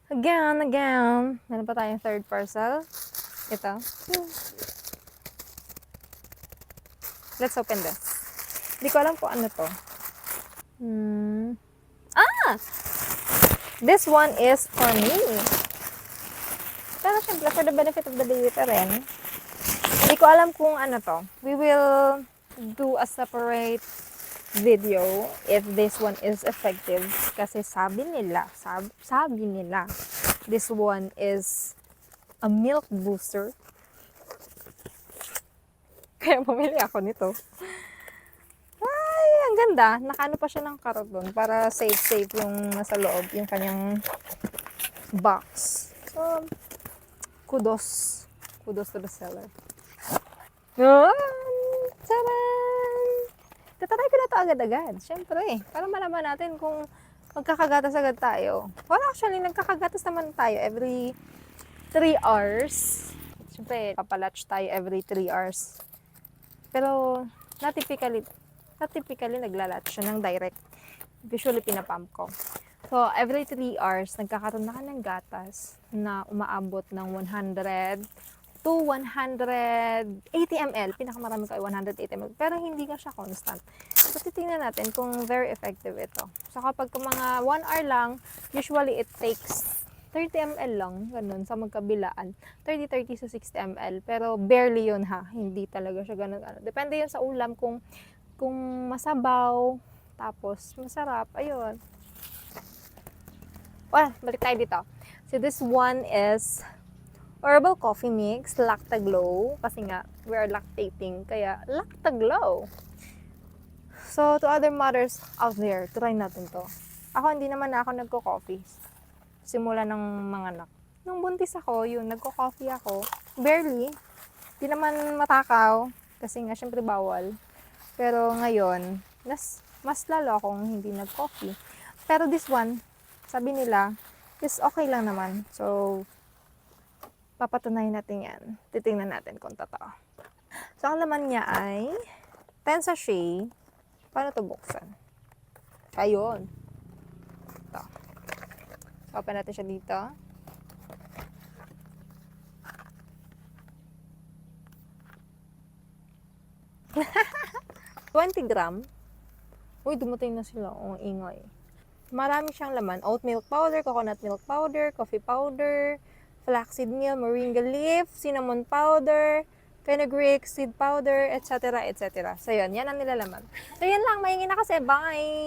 Again. Meron pa tayong third parcel. Ito. Let's open this. Hindi ko alam kung ano to. This one is for me. Pero syempre, for the benefit of the baby rin. Hindi ko alam kung ano to. We will do a separate video if this one is effective. Kasi sabi nila, this one is a milk booster. Kaya bumili ako nito. Ay, ang ganda. Nakaano pa siya ng karton para safe yung nasa loob, yung kanyang box. So, kudos to the seller. Taran! Tatry ko na ito agad-agad. Siyempre, para malaman natin kung magkakagatas agad tayo. Well, actually, nagkakagatas naman tayo every 3 hours. Siyempre, papalatch tayo every 3 hours. Pero, not typically naglalatch siya ng direct. Usually, pinapump ko. So, every 3 hours, nagkakaroon na ka ng gatas na umaabot ng 100 to 180 ml. Pinakamarami ko ay 180 ml. Pero hindi nga siya constant. So, titingnan natin kung very effective ito. So, kapag mga 1 hour lang, usually it takes 30 ml lang. Ganun, sa magkabilaan. 30 to 60 ml. Pero barely yun ha. Hindi talaga siya ganun. Depende yun sa ulam kung masabaw, tapos masarap. Ayun. Well, balik tayo dito. So, this one is herbal coffee mix, Lactaglow. Kasi nga, we are lactating. Kaya, Lactaglow. So, to other mothers out there, try natin to. Ako, hindi naman ako nagko-coffee. Simula ng mga anak. Nung buntis ako, yun, nagko-coffee ako. Barely. Hindi naman matakaw. Kasi nga, syempre bawal. Pero ngayon, mas lalo akong hindi nag-coffee. Pero this one, sabi nila, is okay lang naman. So, papatunayan natin yan. Titingnan natin kung totoo. So, ang laman niya ay 10 sachet. Paano ito buksan? Ayun. Ito. So, open natin siya dito. $20. Uy, dumating na sila. Ang ingay. Marami siyang laman. Oat milk powder, coconut milk powder, coffee powder, flaxseed meal, moringa leaf, cinnamon powder, fenugreek seed powder, etc. etc. So, yun. Yan ang nilalaman. So, yan lang. Mahingi na kasi. Bye!